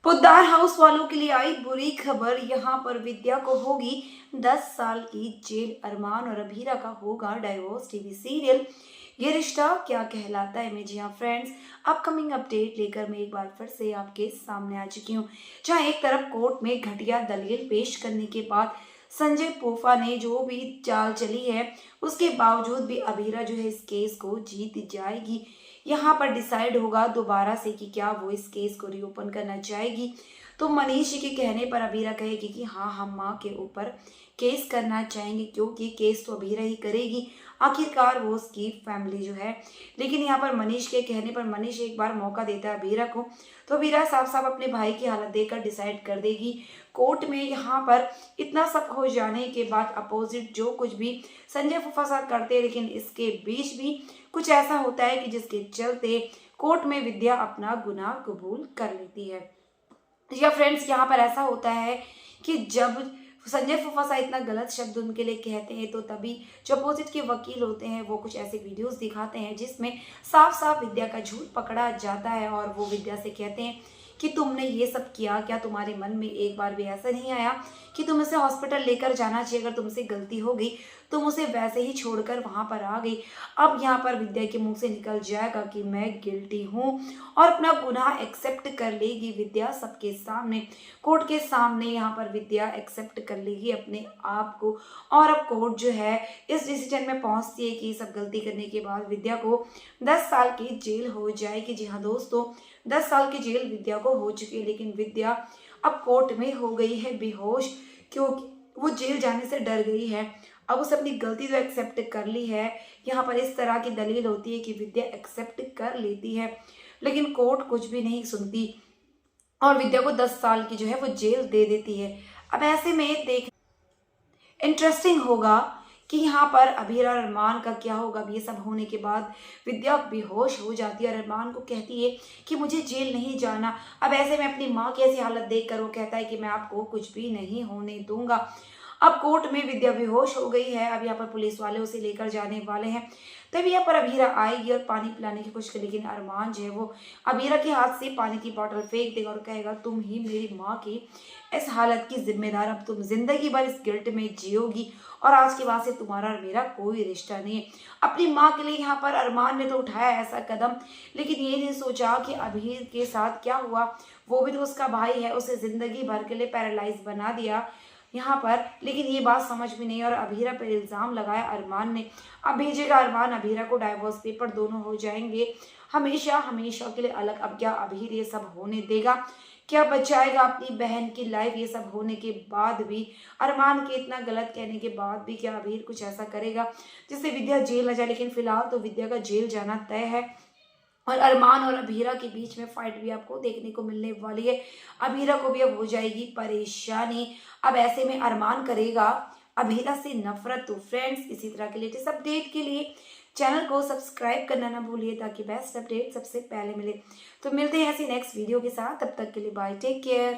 Poddar house वालों के लिए आई बुरी खबर। यहाँ पर विद्या को होगी 10 साल की जेल। अरमान और अभीरा का होगा डाइवोर्स। टीवी सीरियल ये रिश्ता क्या कहलाता है में जी हाँ फ्रेंड्स, अपकमिंग अपडेट लेकर मैं एक बार फिर से आपके सामने आ चुकी हूँ। जहाँ एक तरफ कोर्ट में घटिया दलील पेश करने के बाद संजय पोफा ने जो भी चाल चली है, उसके बावजूद भी अभीरा जो है इस केस को जीत जाएगी। यहाँ पर डिसाइड होगा दोबारा से कि क्या वो इस केस को रीओपन करना चाहेगी। तो मनीष जी के कहने पर अभीरा कहेगी कि हाँ, हम माँ के ऊपर केस करना चाहेंगे, क्योंकि केस तो अभीरा ही करेगी, आखिरकार वो उसकी फैमिली जो है। लेकिन यहाँ पर मनीष के कहने पर मनीष एक बार मौका देता है अभीरा को, तो अभीरा साफ साफ अपने भाई की हालत देखकर डिसाइड कर देगी। कोर्ट में यहाँ पर इतना सब हो जाने के बाद अपोजिट जो कुछ भी संजय फूफा साथ करते हैं, लेकिन इसके बीच भी कुछ ऐसा होता है कि जिसके चलते कोर्ट में विद्या अपना गुनाह कबूल कर लेती है। या फ्रेंड्स, यहाँ पर ऐसा होता है कि जब संजय फूफा इतना गलत शब्द उनके लिए कहते हैं, तो तभी जो अपोजिट के वकील होते हैं वो कुछ ऐसे वीडियोस दिखाते हैं जिसमें साफ साफ विद्या का झूठ पकड़ा जाता है। और वो विद्या से कहते हैं कि तुमने ये सब किया, क्या तुम्हारे मन में एक बार भी ऐसा नहीं आया कि तुम इसे हॉस्पिटल लेकर जाना चाहिए? अगर तुमसे गलती हो गई, तुम उसे वैसे ही छोड़कर वहां पर आ गई। अब यहाँ पर विद्या के मुंह से निकल जाएगा कि मैं गिल्टी हूँ और अपना गुनाह एक्सेप्ट कर लेगी विद्या सबके सामने, कोर्ट के सामने। यहाँ पर विद्या एक्सेप्ट कर लेगी अपने आप को। और अब कोर्ट जो है इस डिसीजन में पहुंचती है कि सब गलती करने के बाद विद्या को 10 साल की जेल हो जाएगी। जी हाँ दोस्तों, 10 साल की जेल विद्या को हो चुकी है, लेकिन विद्या अब कोर्ट में हो गई है बेहोश, क्योंकि वो जेल जाने से डर गई है। अब उसे अपनी गलती तो एक्सेप्ट कर ली है। यहाँ पर इस तरह की दलील होती है कि विद्या एक्सेप्ट कर लेती है, लेकिन कोर्ट कुछ भी नहीं सुनती और विद्या को 10 साल की जो है वो जेल दे देती है। अब ऐसे में देख इंटरेस्टिंग होगा कि यहाँ पर अभीरा और अरमान का क्या होगा। अब ये सब होने के बाद विद्या बेहोश हो जाती है और अरमान को कहती है कि मुझे जेल नहीं जाना। अब ऐसे में अपनी माँ की ऐसी हालत देखकर वो कहता है कि मैं आपको कुछ भी नहीं होने दूंगा। अब कोर्ट में विद्या बेहोश हो गई है। अब यहाँ पर पुलिस वाले उसे लेकर जाने वाले हैं, तभी यहाँ पर अभीरा आएगी और पानी पिलाने की कोशिश करेगी, लेकिन अरमान जो है वो अभीरा के हाथ से पानी की बोतल फेंक देगा और कहेगा तुम ही मेरी माँ की इस हालत की जिम्मेदार, अब तुम जिंदगी भर इस गिल्ट में जियोगी और आज के बाद से तुम्हारा और मेरा कोई रिश्ता नहीं है। अपनी माँ के लिए यहाँ पर अरमान ने तो उठाया ऐसा कदम, लेकिन ये नहीं सोचा कि अभीर के साथ क्या हुआ। वो भी तो उसका भाई है, उसे जिंदगी भर के लिए पैरालाइज बना दिया यहाँ पर। लेकिन ये बात समझ में नहीं और अभीरा पर इल्जाम लगाया अरमान ने। अब भेजेगा अरमान अभीरा को डाइवोर्स पेपर, दोनों हो जाएंगे हमेशा हमेशा के लिए अलग। अब क्या अभीर ये सब होने देगा? क्या बचाएगा अपनी बहन की लाइफ? ये सब होने के बाद भी, अरमान के इतना गलत कहने के बाद भी, क्या अभीर कुछ ऐसा करेगा जिससे विद्या जेल न जाए? लेकिन फिलहाल तो विद्या का जेल जाना तय है और अरमान और अभीरा के बीच में फाइट भी आपको देखने को मिलने वाली है। अभीरा को भी अब हो जाएगी परेशानी। अब ऐसे में अरमान करेगा अभीरा से नफरत। तो फ्रेंड्स, इसी तरह के लेटेस्ट अपडेट के लिए चैनल को सब्सक्राइब करना ना भूलिए, ताकि बेस्ट अपडेट सबसे पहले मिले। तो मिलते हैं ऐसी नेक्स्ट वीडियो के साथ, तब तक के लिए बाय, टेक केयर।